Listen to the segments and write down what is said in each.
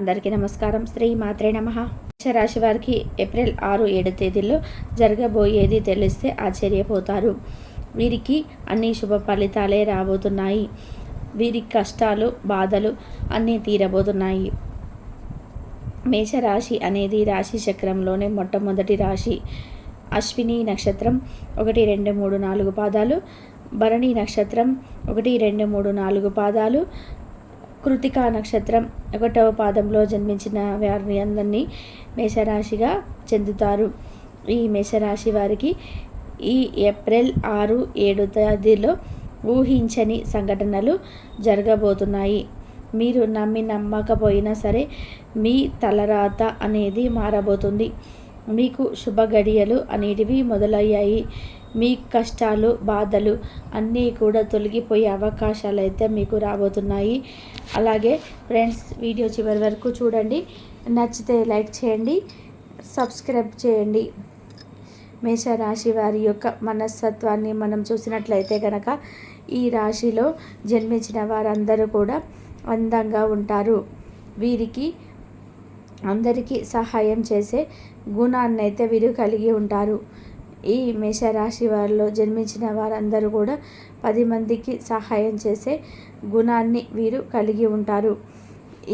అందరికీ నమస్కారం. శ్రీ మాత్రే నమః. మేషరాశి వారికి ఏప్రిల్ 6-7 తేదీల్లో జరగబోయేది తెలిస్తే ఆశ్చర్యపోతారు. వీరికి అన్ని శుభ ఫలితాలే రాబోతున్నాయి. వీరి కష్టాలు బాధలు అన్నీ తీరబోతున్నాయి. మేషరాశి అనేది రాశి చక్రంలోనే మొట్టమొదటి రాశి. అశ్విని నక్షత్రం 1, 2, 3, 4 పాదాలు, భరణి నక్షత్రం 1, 2, 3, 4 పాదాలు, కృతికా నక్షత్రం 1వ పాదంలో జన్మించిన వారిని అందరినీ మేషరాశిగా చెందుతారు. ఈ మేషరాశి వారికి ఈ ఏప్రిల్ 6-7 తేదీలో ఊహించని సంఘటనలు జరగబోతున్నాయి. మీరు నమ్మకపోయినా సరే మీ తలరాత అనేది మారబోతుంది. మీకు శుభ గడియలు అనేటివి మొదలయ్యాయి. మీ కష్టాలు బాధలు అన్నీ కూడా తొలగిపోయే అవకాశాలు అయితే మీకు రాబోతున్నాయి. అలాగే ఫ్రెండ్స్, వీడియో చివరి వరకు చూడండి. నచ్చితే లైక్ చేయండి, సబ్స్క్రైబ్ చేయండి. మేషరాశి వారి యొక్క మనస్తత్వాన్ని మనం చూసినట్లయితే కనుక ఈ రాశిలో జన్మించిన వారందరూ కూడా అందంగా ఉంటారు. వీరికి అందరికీ సహాయం చేసే గుణాన్ని అయితే వీరు కలిగి ఉంటారు. ఈ మేషరాశి వారిలో జన్మించిన వారందరూ కూడా 10 మందికి సహాయం చేసే గుణాన్ని వీరు కలిగి ఉంటారు.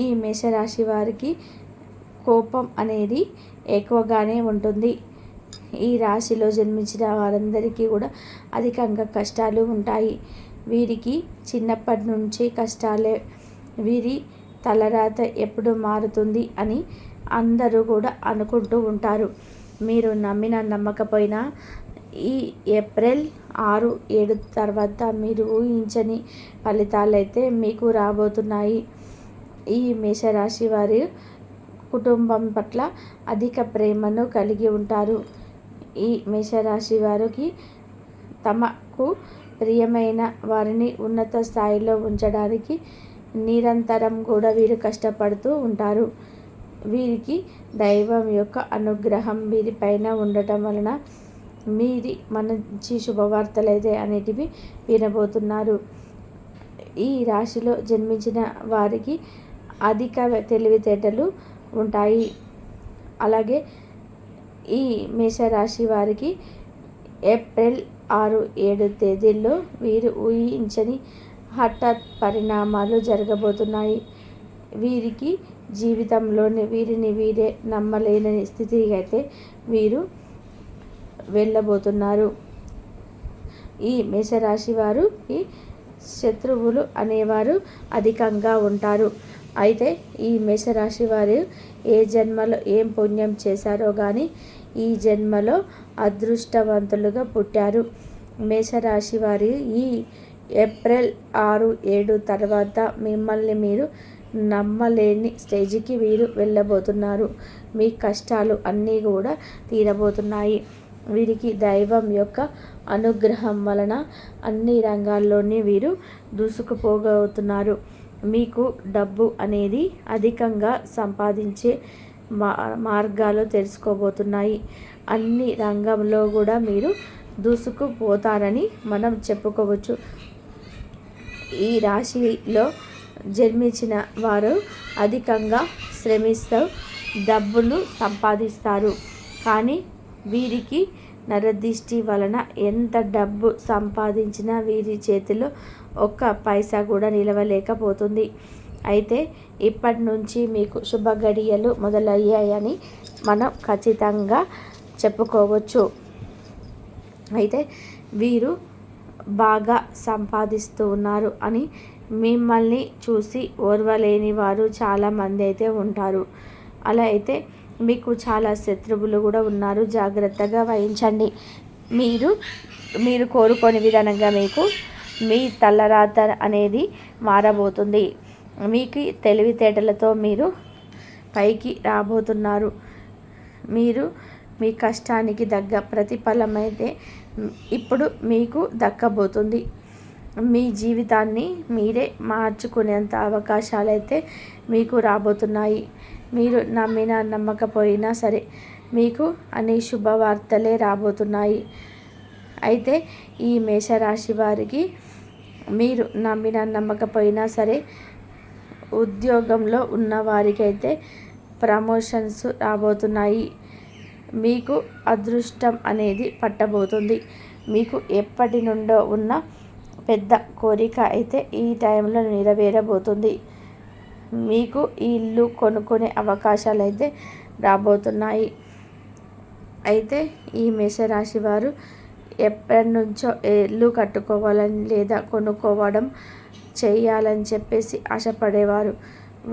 ఈ మేషరాశి వారికి కోపం అనేది ఎక్కువగానే ఉంటుంది. ఈ రాశిలో జన్మించిన వారందరికీ కూడా అధికంగా కష్టాలు ఉంటాయి. వీరికి చిన్నప్పటి నుంచి కష్టాలే. వీరి తలరాత ఎప్పుడు మారుతుంది అని అందరూ కూడా అనుకుంటూ ఉంటారు. మీరు నమ్మకపోయినా ఈ ఏప్రిల్ 6-7 తర్వాత మీరు ఊహించని ఫలితాలైతే మీకు రాబోతున్నాయి. ఈ మేషరాశి వారి కుటుంబం పట్ల అధిక ప్రేమను కలిగి ఉంటారు. ఈ మేషరాశి వారికి తమకు ప్రియమైన వారిని ఉన్నత స్థాయిలో ఉంచడానికి నిరంతరం కూడా వీరు కష్టపడుతూ ఉంటారు. వీరికి దైవం యొక్క అనుగ్రహం వీరిపైన ఉండటం వలన మంచి శుభవార్తలు అయితే అనేటివి వినబోతున్నారు. ఈ రాశిలో జన్మించిన వారికి అధిక తెలివితేటలు ఉంటాయి. అలాగే ఈ మేషరాశి వారికి ఏప్రిల్ 6-7 తేదీల్లో వీరు ఊహించని హఠాత్ పరిణామాలు జరగబోతున్నాయి. వీరికి జీవితంలోని వీరిని వీరే నమ్మలేని స్థితికి అయితే వీరు వెళ్ళబోతున్నారు. ఈ మేషరాశి వారికి శత్రువులు అనేవారు అధికంగా ఉంటారు. అయితే ఈ మేషరాశి వారు ఏ జన్మలో ఏం పుణ్యం చేశారో కానీ ఈ జన్మలో అదృష్టవంతులుగా పుట్టారు. మేషరాశి వారి ఈ ఏప్రిల్ 6-7 తర్వాత మిమ్మల్ని మీరు నమ్మలేని స్టేజ్కి వీరు వెళ్ళబోతున్నారు. మీ కష్టాలు అన్నీ కూడా తీరబోతున్నాయి. వీరికి దైవం యొక్క అనుగ్రహం వలన అన్ని రంగాల్లోని వీరు దూసుకుపోగలుగుతున్నారు. మీకు డబ్బు అనేది అధికంగా సంపాదించే మార్గాలు తెలుసుకోబోతున్నాయి. అన్ని రంగంలో కూడా మీరు దూసుకుపోతారని మనం చెప్పుకోవచ్చు. ఈ రాశిలో జన్మించిన వారు అధికంగా శ్రమిస్తూ డబ్బులు సంపాదిస్తారు. కానీ వీరికి నరదిష్టి వలన ఎంత డబ్బు సంపాదించినా వీరి చేతిలో ఒక్క పైసా కూడా నిలవలేకపోతుంది. అయితే ఇప్పటి నుంచి మీకు శుభ గడియలు మొదలయ్యాయని మనం ఖచ్చితంగా చెప్పుకోవచ్చు. అయితే వీరు బాగా సంపాదిస్తూ ఉన్నారు అని మిమ్మల్ని చూసి ఓర్వలేని వారు చాలామంది అయితే ఉంటారు. అలా అయితే మీకు చాలా శత్రువులు కూడా ఉన్నారు. జాగ్రత్తగా వహించండి. మీరు కోరుకోని విధానంగా మీకు మీ తలరాత అనేది మారబోతుంది. మీకు తెలివితేటలతో మీరు పైకి రాబోతున్నారు. మీరు మీ కష్టానికి తగ్గ ప్రతిఫలం అయితే ఇప్పుడు మీకు దక్కబోతుంది. మీ జీవితాన్ని మీరే మార్చుకునేంత అవకాశాలు అయితే మీకు రాబోతున్నాయి. మీరు నమ్మకపోయినా సరే మీకు అన్ని శుభవార్తలే రాబోతున్నాయి. అయితే ఈ మేషరాశి వారికి మీరు నమ్మకపోయినా సరే ఉద్యోగంలో ఉన్న వారికైతే ప్రమోషన్స్ రాబోతున్నాయి. మీకు అదృష్టం అనేది పట్టబోతుంది. మీకు ఎప్పటి నుండో ఉన్న పెద్ద కోరిక అయితే ఈ టైంలో నెరవేరబోతుంది. మీకు ఈ ఇల్లు కొనుక్కునే అవకాశాలు అయితే రాబోతున్నాయి. అయితే ఈ మేషరాశి వారు ఎప్పటి నుంచో ఇల్లు కట్టుకోవాలని లేదా కొనుక్కోవడం చేయాలని చెప్పేసి ఆశపడేవారు.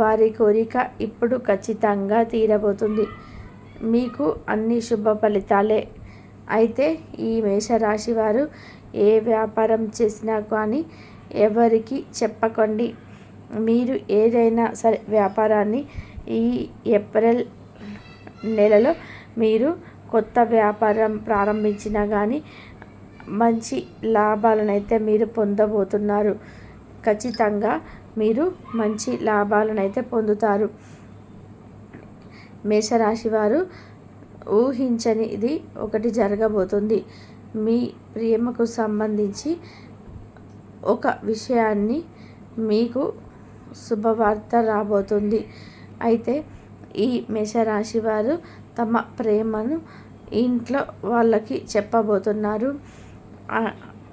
వారి కోరిక ఇప్పుడు ఖచ్చితంగా తీరబోతుంది. మీకు అన్ని శుభ ఫలితాలే. అయితే ఈ మేషరాశి వారు ఏ వ్యాపారం చేసినా కానీ ఎవరికి చెప్పకండి. మీరు ఏదైనా సరే వ్యాపారాన్ని ఈ ఏప్రిల్ నెలలో మీరు కొత్త వ్యాపారం ప్రారంభించినా కానీ మంచి లాభాలనైతే మీరు పొందబోతున్నారు. ఖచ్చితంగా మీరు మంచి లాభాలనైతే పొందుతారు. మేషరాశి వారు ఊహించనిది ఒకటి జరగబోతుంది. మీ ప్రేమకు సంబంధించి ఒక విషయాన్ని మీకు శుభవార్త రాబోతుంది. అయితే ఈ మేషరాశి వారు తమ ప్రేమను ఇంట్లో వాళ్ళకి చెప్పబోతున్నారు.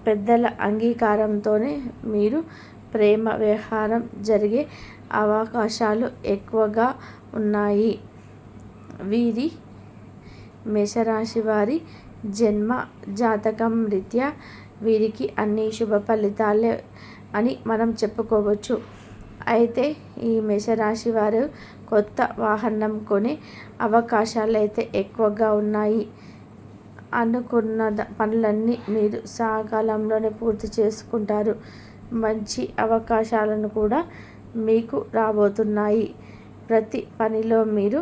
పెద్దల అంగీకారంతోనే మీరు ప్రేమ వ్యవహారం జరిగే అవకాశాలు ఎక్కువగా ఉన్నాయి. వీరి మేషరాశి వారి జన్మ జాతకం రీత్యా వీరికి అన్ని శుభ ఫలితాలే అని మనం చెప్పుకోవచ్చు. అయితే ఈ మేషరాశి వారు కొత్త వాహనం కొనే అవకాశాలు అయితే ఎక్కువగా ఉన్నాయి. అనుకున్న పనులన్నీ మీరు సకాలంలోనే పూర్తి చేసుకుంటారు. మంచి అవకాశాలను కూడా మీకు రాబోతున్నాయి. ప్రతి పనిలో మీరు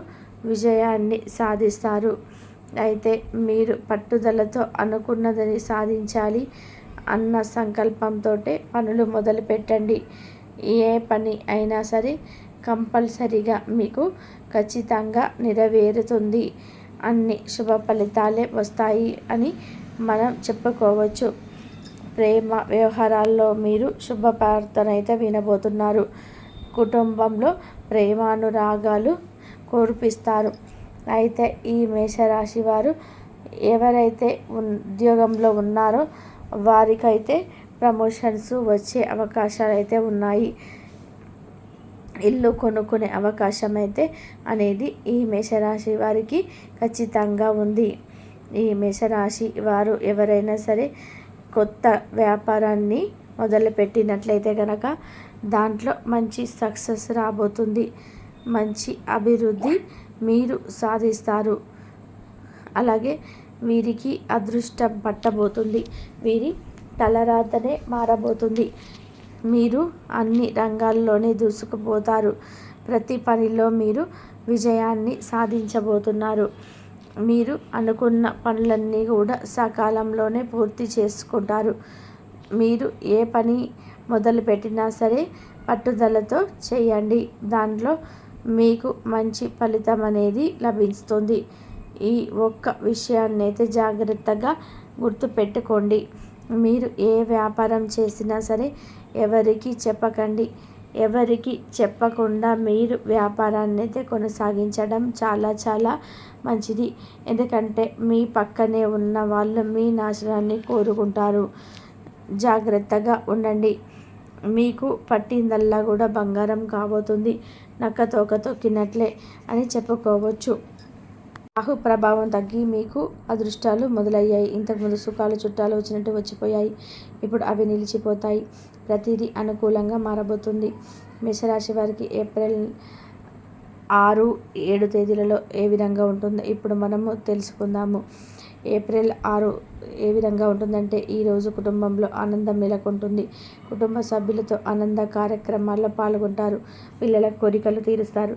విజయాన్ని సాధిస్తారు. అయితే మీరు పట్టుదలతో అనుకున్నదని సాధించాలి అన్న సంకల్పంతో పనులు మొదలు పెట్టండి. ఏ పని అయినా సరే కంపల్సరీగా మీకు ఖచ్చితంగా నెరవేరుతుంది. అన్ని శుభ ఫలితాలే వస్తాయి అని మనం చెప్పుకోవచ్చు. ప్రేమ వ్యవహారాల్లో మీరు శుభవార్తనైతే వినబోతున్నారు. కుటుంబంలో ప్రేమానురాగాలు కురిపిస్తారు. అయితే ఈ మేషరాశి వారు ఎవరైతే ఉద్యోగంలో ఉన్నారో వారికైతే ప్రమోషన్స్ వచ్చే అవకాశాలు అయితే ఉన్నాయి. ఇల్లు కొనుక్కునే అవకాశం అయితే అనేది ఈ మేషరాశి వారికి ఖచ్చితంగా ఉంది. ఈ మేషరాశి వారు ఎవరైనా సరే కొత్త వ్యాపారాన్ని మొదలుపెట్టినట్లయితే కనుక దాంట్లో మంచి సక్సెస్ రాబోతుంది. మంచి అభివృద్ధి మీరు సాధిస్తారు. అలాగే వీరికి అదృష్టం పట్టబోతుంది. వీరి తలరాతనే మారబోతుంది. మీరు అన్ని రంగాల్లోనే దూసుకుపోతారు. ప్రతి పనిలో మీరు విజయాన్ని సాధించబోతున్నారు. మీరు అనుకున్న పనులన్నీ కూడా సకాలంలోనే పూర్తి చేసుకుంటారు. మీరు ఏ పని మొదలుపెట్టినా సరే పట్టుదలతో చేయండి. దాంట్లో మీకు మంచి ఫలితం అనేది లభిస్తుంది. ఈ ఒక్క విషయాన్ని అయితే జాగ్రత్తగా గుర్తుపెట్టుకోండి. మీరు ఏ వ్యాపారం చేసినా సరే ఎవరికి చెప్పకండి. ఎవరికి చెప్పకుండా మీరు వ్యాపారాన్ని అయితే కొనసాగించడం చాలా చాలా మంచిది. ఎందుకంటే మీ పక్కనే ఉన్న వాళ్ళు మీ నాశనాన్ని కోరుకుంటారు. జాగ్రత్తగా ఉండండి. మీకు పట్టిందల్లా కూడా బంగారం కాబోతుంది. నక్క తోక తొక్కినట్లే అని చెప్పుకోవచ్చు. రాహు ప్రభావం తగ్గి మీకు అదృష్టాలు మొదలయ్యాయి. ఇంతకుముందు సుఖాలు చుట్టాలు వచ్చినట్టు వచ్చిపోయాయి. ఇప్పుడు అవి నిలిచిపోతాయి. ప్రతిదీ అనుకూలంగా మారబోతుంది. మేషరాశి వారికి ఏప్రిల్ 6, 7 తేదీలలో ఏ విధంగా ఉంటుందో ఇప్పుడు మనము తెలుసుకుందాము. ఏప్రిల్ 6 ఏ విధంగా ఉంటుందంటే ఈరోజు కుటుంబంలో ఆనందం నెలకొంటుంది. కుటుంబ సభ్యులతో ఆనంద కార్యక్రమాల్లో పాల్గొంటారు. పిల్లల కోరికలు తీరుస్తారు.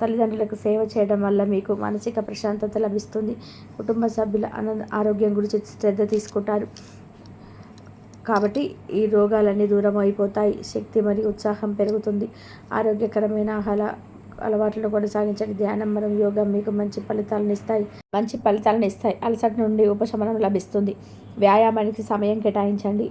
తల్లిదండ్రులకు సేవ చేయడం వల్ల మీకు మానసిక ప్రశాంతత లభిస్తుంది. కుటుంబ సభ్యుల ఆరోగ్యం గురించి శ్రద్ధ తీసుకుంటారు. కాబట్టి ఈ రోగాలన్నీ దూరం అయిపోతాయి. శక్తి మరియు ఉత్సాహం పెరుగుతుంది. ఆరోగ్యకరమైన అలవాట్లను కొనసాగించండి. ధ్యానం మరియు యోగా మీకు మంచి ఫలితాలను ఇస్తాయి. అలసట నుండి ఉపశమనం లభిస్తుంది. వ్యాయామానికి సమయం కేటాయించండి.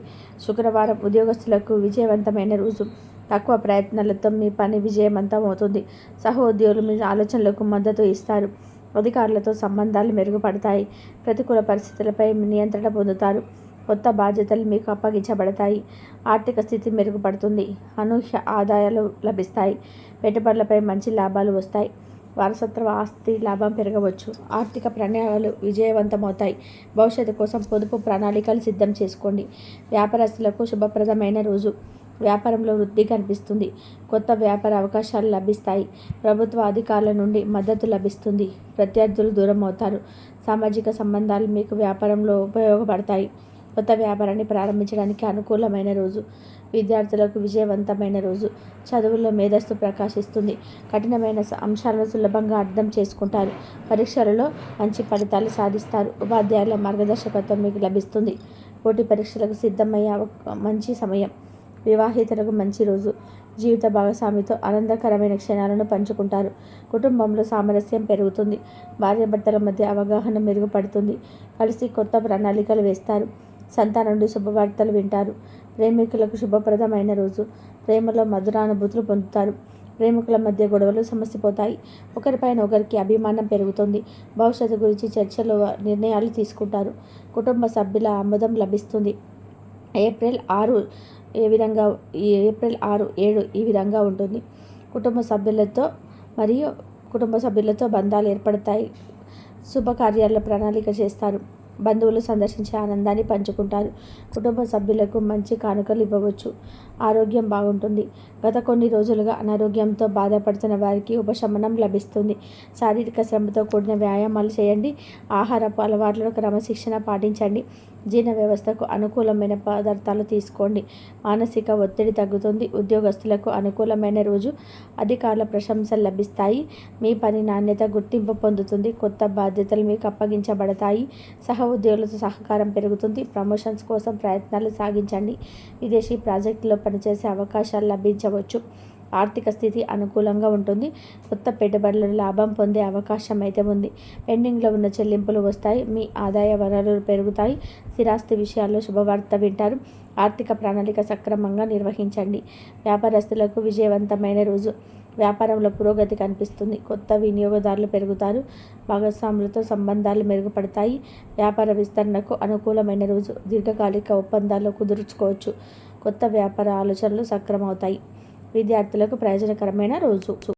శుక్రవారం ఉద్యోగస్తులకు విజయవంతమైన రోజు. తక్కువ ప్రయత్నాలతో మీ పని విజయవంతం అవుతుంది. సహోద్యోగులు మీ ఆలోచనలకు మద్దతు ఇస్తారు. అధికారులతో సంబంధాలు మెరుగుపడతాయి. ప్రతికూల పరిస్థితులపై నియంత్రణ పొందుతారు. కొత్త బాధ్యతలు మీకు అప్పగించబడతాయి. ఆర్థిక స్థితి మెరుగుపడుతుంది. అనూహ్య ఆదాయాలు లభిస్తాయి. పెట్టుబడులపై మంచి లాభాలు వస్తాయి. వారసత్వ ఆస్తి లాభం పెరగవచ్చు. ఆర్థిక ప్రణాళికలు విజయవంతమవుతాయి. భవిష్యత్తు కోసం పొదుపు ప్రణాళికలు సిద్ధం చేసుకోండి. వ్యాపారస్తులకు శుభప్రదమైన రోజు. వ్యాపారంలో వృద్ధి కనిపిస్తుంది. కొత్త వ్యాపార అవకాశాలు లభిస్తాయి. ప్రభుత్వ అధికారుల నుండి మద్దతు లభిస్తుంది. ప్రత్యర్థులు దూరం అవుతారు. సామాజిక సంబంధాలు మీకు వ్యాపారంలో ఉపయోగపడతాయి. కొత్త వ్యాపారాన్ని ప్రారంభించడానికి అనుకూలమైన రోజు. విద్యార్థులకు విజయవంతమైన రోజు. చదువుల్లో మేధస్సు ప్రకాశిస్తుంది. కఠినమైన అంశాలను సులభంగా అర్థం చేసుకుంటారు. పరీక్షలలో మంచి ఫలితాలు సాధిస్తారు. ఉపాధ్యాయుల మార్గదర్శకత్వం మీకు లభిస్తుంది. పోటీ పరీక్షలకు సిద్ధమయ్యే మంచి సమయం. వివాహితులకు మంచి రోజు. జీవిత భాగస్వామితో ఆనందకరమైన క్షణాలను పంచుకుంటారు. కుటుంబంలో సామరస్యం పెరుగుతుంది. భార్యాభర్తల మధ్య అవగాహన మెరుగుపడుతుంది. కలిసి కొత్త ప్రణాళికలు వేస్తారు. సంతానం నుండి శుభవార్తలు వింటారు. ప్రేమికులకు శుభప్రదమైన రోజు. ప్రేమలో మధురానుభూతులు పొందుతారు. ప్రేమికుల మధ్య గొడవలు సమసిపోతాయి. ఒకరిపైన ఒకరికి అభిమానం పెరుగుతుంది. భవిష్యత్తు గురించి చర్చలు నిర్ణయాలు తీసుకుంటారు. కుటుంబ సభ్యుల ఆమోదం లభిస్తుంది. ఏప్రిల్ 6, 7 ఈ విధంగా ఉంటుంది. కుటుంబ సభ్యులతో బంధాలు ఏర్పడతాయి. శుభకార్యాల్లో ప్రణాళిక చేస్తారు. బంధువులు సందర్శించే ఆనందాన్ని పంచుకుంటారు. కుటుంబ సభ్యులకు మంచి కానుకలు ఇవ్వవచ్చు. ఆరోగ్యం బాగుంటుంది. గత కొన్ని రోజులుగా అనారోగ్యంతో బాధపడుతున్న వారికి ఉపశమనం లభిస్తుంది. శారీరక శ్రమతో కూడిన వ్యాయామాలు చేయండి. ఆహారపు అలవాట్లను క్రమశిక్షణ పాటించండి. జీర్ణ వ్యవస్థకు అనుకూలమైన పదార్థాలు తీసుకోండి. మానసిక ఒత్తిడి తగ్గుతుంది. ఉద్యోగస్తులకు అనుకూలమైన రోజు. అధికారుల ప్రశంసలు లభిస్తాయి. మీ పని నాణ్యత గుర్తింపు పొందుతుంది. కొత్త బాధ్యతలు మీకు అప్పగించబడతాయి. ఉద్యోగులతో సహకారం పెరుగుతుంది. ప్రమోషన్స్ కోసం ప్రయత్నాలు సాగించండి. విదేశీ ప్రాజెక్టులో పనిచేసే అవకాశాలు లభించవచ్చు. ఆర్థిక స్థితి అనుకూలంగా ఉంటుంది. కొత్త పెట్టుబడులను లాభం పొందే అవకాశం అయితే ఉంది. పెండింగ్లో ఉన్న చెల్లింపులు వస్తాయి. మీ ఆదాయ వనరులు పెరుగుతాయి. స్థిరాస్తి విషయాల్లో శుభవార్త వింటారు. ఆర్థిక ప్రణాళిక సక్రమంగా నిర్వహించండి. వ్యాపారస్తులకు విజయవంతమైన రోజు. వ్యాపారంలో పురోగతి కనిపిస్తుంది. కొత్త వినియోగదారులు పెరుగుతారు. భాగస్వాములతో సంబంధాలు మెరుగుపడతాయి. వ్యాపార విస్తరణకు అనుకూలమైన రోజు. దీర్ఘకాలిక ఒప్పందాలు కుదుర్చుకోవచ్చు. కొత్త వ్యాపార ఆలోచనలు సక్రమవుతాయి. విద్యార్థులకు ప్రయోజనకరమైన రోజు.